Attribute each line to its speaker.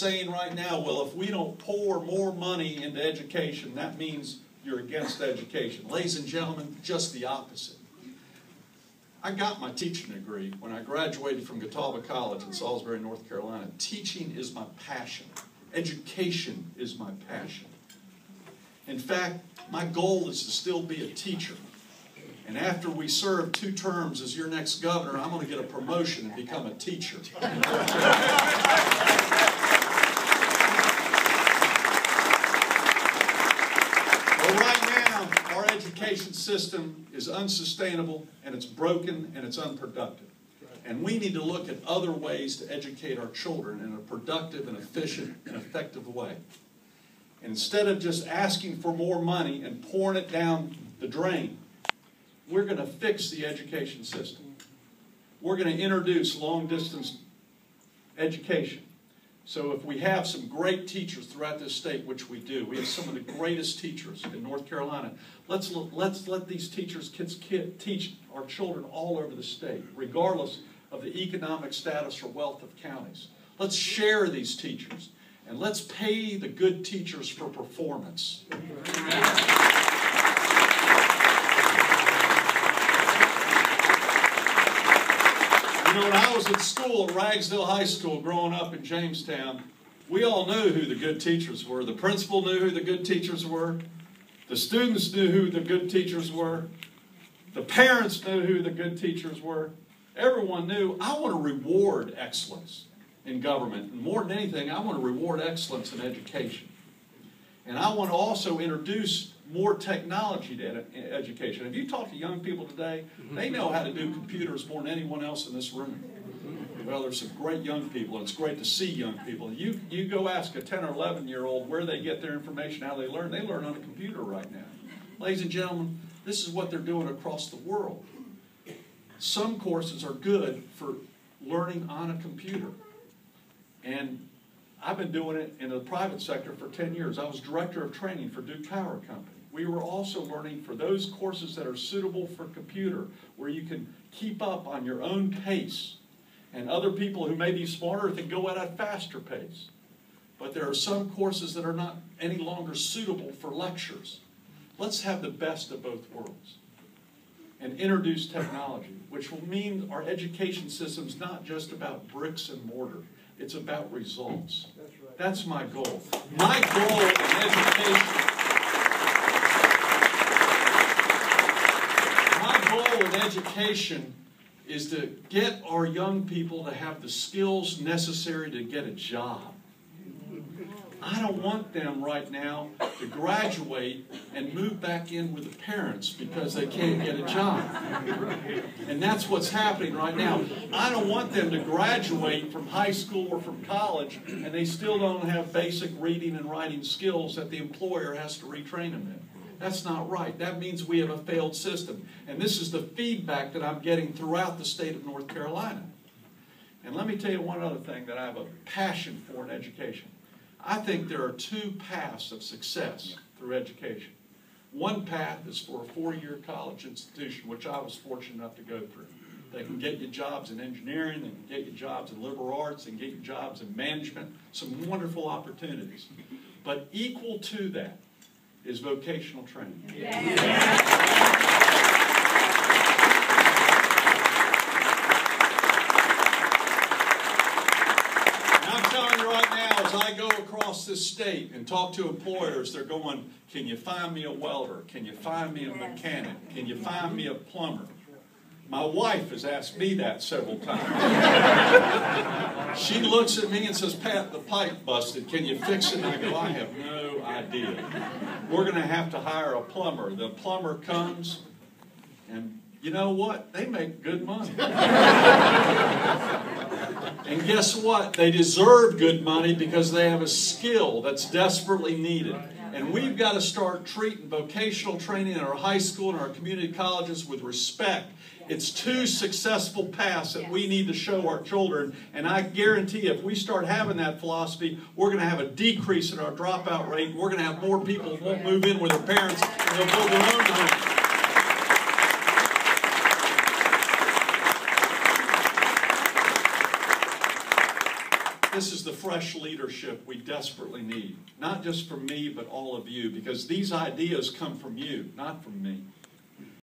Speaker 1: saying right now, well, if we don't pour more money into education, that means you're against education. Ladies and gentlemen, just the opposite. I got my teaching degree when I graduated from Catawba College in Salisbury, North Carolina. Teaching is my passion. Education is my passion. In fact, my goal is to still be a teacher. And after we serve 2 terms as your next governor, I'm going to get a promotion and become a teacher. Well, right now, our education system is unsustainable, and it's broken, and it's unproductive. And we need to look at other ways to educate our children in a productive and efficient and effective way. And instead of just asking for more money and pouring it down the drain, we're going to fix the education system. We're going to introduce long-distance education. So if we have some great teachers throughout this state, which we do, we have some of the greatest teachers in North Carolina, let's let these teachers teach our children all over the state, regardless of the economic status or wealth of counties. Let's share these teachers, and let's pay the good teachers for performance. You know, when I was at school at Ragsdale High School growing up in Jamestown, we all knew who the good teachers were. The principal knew who the good teachers were. The students knew who the good teachers were. The parents knew who the good teachers were. Everyone knew. I want to reward excellence in government. And more than anything, I want to reward excellence in education. And I want to also introduce more technology to education. If you talk to young people today, they know how to do computers more than anyone else in this room. Well, there's some great young people, and it's great to see young people. You go ask a 10 or 11-year-old where they get their information, how they learn on a computer right now. Ladies and gentlemen, this is what they're doing across the world. Some courses are good for learning on a computer. And I've been doing it in the private sector for 10 years. I was director of training for Duke Power Company. We were also learning for those courses that are suitable for computer, where you can keep up on your own pace. And other people who may be smarter can go at a faster pace. But there are some courses that are not any longer suitable for lectures. Let's have the best of both worlds and introduce technology, which will mean our education system's not just about bricks and mortar. It's about results. That's my goal. My goal in education, is to get our young people to have the skills necessary to get a job. I don't want them right now to graduate and move back in with the parents because they can't get a job. And that's what's happening right now. I don't want them to graduate from high school or from college and they still don't have basic reading and writing skills that the employer has to retrain them in. That's not right. That means we have a failed system. And this is the feedback that I'm getting throughout the state of North Carolina. And let me tell you one other thing that I have a passion for in education. I think there are 2 paths of success through education. One path is for a 4-year college institution, which I was fortunate enough to go through. They can get you jobs in engineering, they can get you jobs in liberal arts, they can get you jobs in management, some wonderful opportunities. But equal to that is vocational training. As I go across this state and talk to employers, they're going, can you find me a welder? Can you find me a mechanic? Can you find me a plumber? My wife has asked me that several times. She looks at me and says, Pat, the pipe busted. Can you fix it? And I go, I have no idea. We're going to have to hire a plumber. The plumber comes, and you know what? They make good money. And guess what? They deserve good money because they have a skill that's desperately needed. And we've got to start treating vocational training in our high school and our community colleges with respect. It's 2 successful paths that we need to show our children. And I guarantee if we start having that philosophy, we're going to have a decrease in our dropout rate. We're going to have more people who won't move in with their parents and they'll build their own home. this is the fresh leadership we desperately need. Not just from me, but all of you, because these ideas come from you, not from me.